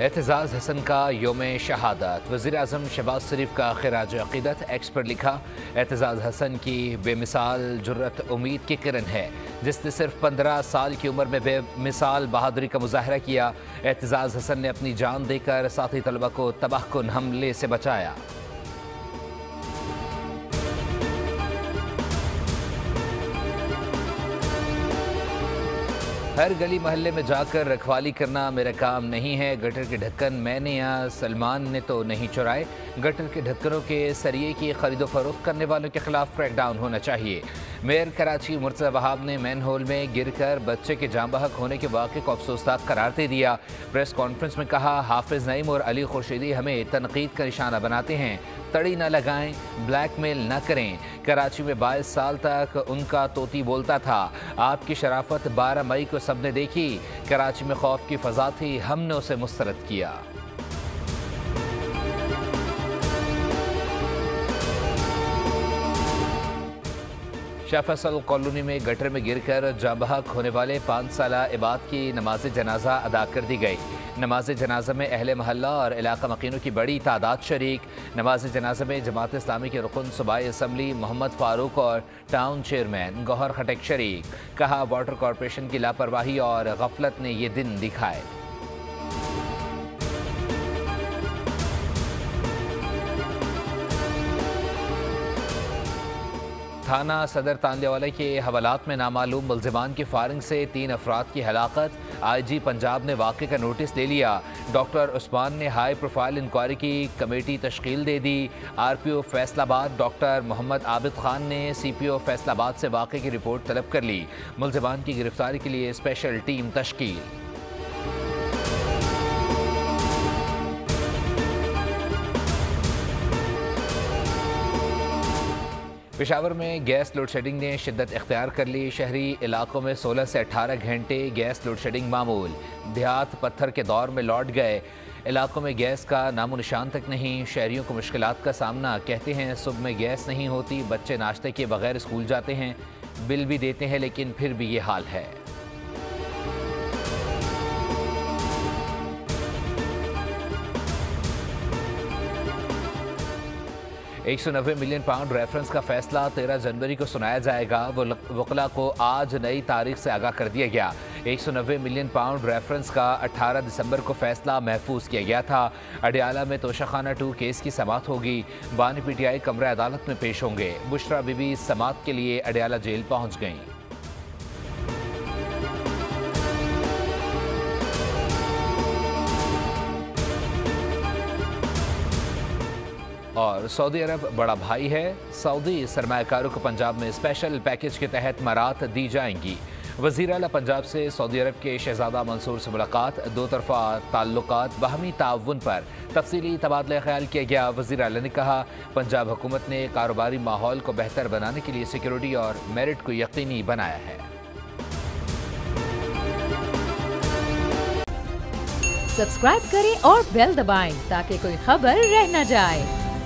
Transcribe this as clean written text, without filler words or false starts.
एतजाज़ हसन का योम शहादत, वज़ीर-ए-आज़म शहबाज शरीफ का खिराज अक़ीदत। एक्स पर लिखा, एतजाज़ हसन की बेमिसाल जुर्रत उम्मीद की किरण है, जिसने सिर्फ 15 साल की उम्र में बेमिसाल बहादुरी का मुजाहरा किया। एतजाज़ हसन ने अपनी जान देकर साथी तलबा को तबाहकुन हमले से बचाया। हर गली मोहल्ले में जाकर रखवाली करना मेरा काम नहीं है। गटर के ढक्कन मैंने या सलमान ने तो नहीं चुराए। गटर के ढक्कनों के सरिये की खरीदो फरोख्त करने वालों के खिलाफ क्रैकडाउन होना चाहिए। मेयर कराची मुर्तज़ा वहाब ने मैन होल में गिरकर बच्चे के जाँ बहक होने के वाक़े को अफसोसनाक करार दे दिया। प्रेस कॉन्फ्रेंस में कहा, हाफिज़ नईम और अली खुर्शीदी हमें तनकीद का निशाना बनाते हैं। तड़ी न लगाएं, ब्लैकमेल न करें। कराची में 22 साल तक उनका तोती बोलता था। आपकी शराफत 12 मई को सबने देखी। कराची में खौफ की फ़ज़ा थी, हमने उसे मुस्तरद किया। शाह फैसल कॉलोनी में गटर में गिरकर जाँ बहक होने वाले 5 साला इबाद की नमाज जनाजा अदा कर दी गई। नमाज जनाजा में अहले महल्ला और इलाका मकीनों की बड़ी तादाद शरीक। नमाज जनाजा में जमात इस्लामी के रुकन सूबाई असम्बली मोहम्मद फारूक और टाउन चेयरमैन गौहर खटक शरीक। कहा, वाटर कॉरपोरेशन की लापरवाही और गफलत ने ये दिन दिखाए। थाना सदर तांदियावाला के हवालात में नामालूम मुल्जिमान की फायरिंग से 3 अफराद की हलाकत। IG पंजाब ने वाक़े का नोटिस ले लिया। डॉक्टर उस्मान ने हाई प्रोफाइल इंक्वायरी की कमेटी तश्कील दे दी। RPO फैसलाबाद डॉक्टर मोहम्मद आबिद खान ने CPO फैसलाबाद से वाक़े की रिपोर्ट तलब कर ली। मुल्जिमान की गिरफ्तारी के लिए स्पेशल टीम तश्कील। पेशावर में गैस लोड शेडिंग ने शिद्दत इख्तियार कर ली। शहरी इलाकों में 16 से 18 घंटे गैस लोड शेडिंग मामूल। देहात पत्थर के दौर में लौट गए। इलाकों में गैस का नामो निशान तक नहीं। शहरियों को मुश्किलात का सामना। कहते हैं सुबह में गैस नहीं होती, बच्चे नाश्ते के बगैर स्कूल जाते हैं, बिल भी देते हैं, लेकिन फिर भी ये हाल है। 190 मिलियन पाउंड रेफरेंस का फैसला 13 जनवरी को सुनाया जाएगा। वकला को आज नई तारीख से आगाह कर दिया गया। 190 मिलियन पाउंड रेफरेंस का 18 दिसंबर को फैसला महफूज किया गया था। अडियाला में तोशाखाना 2 केस की समाअत होगी। बानी PTI कमरा अदालत में पेश होंगे। बुशरा बीबी समाअत के लिए अडियाला जेल पहुंच गईं। और सऊदी अरब बड़ा भाई है। सऊदी सरमायाकारों को पंजाब में स्पेशल पैकेज के तहत मराहत दी जाएंगी। वज़ीर आला पंजाब से सऊदी अरब के शहजादा मंसूर से मुलाकात। 2 तरफ़ा ताल्लुकात बाहमी ताउन पर तफसीली तबादला ख्याल किया गया। वज़ीर आला ने कहा, पंजाब हुकूमत ने कारोबारी माहौल को बेहतर बनाने के लिए सिक्योरिटी और मेरिट को यकीनी बनाया है। सब्सक्राइब करें और बेल दबाएं ताकि कोई खबर रह न जाए।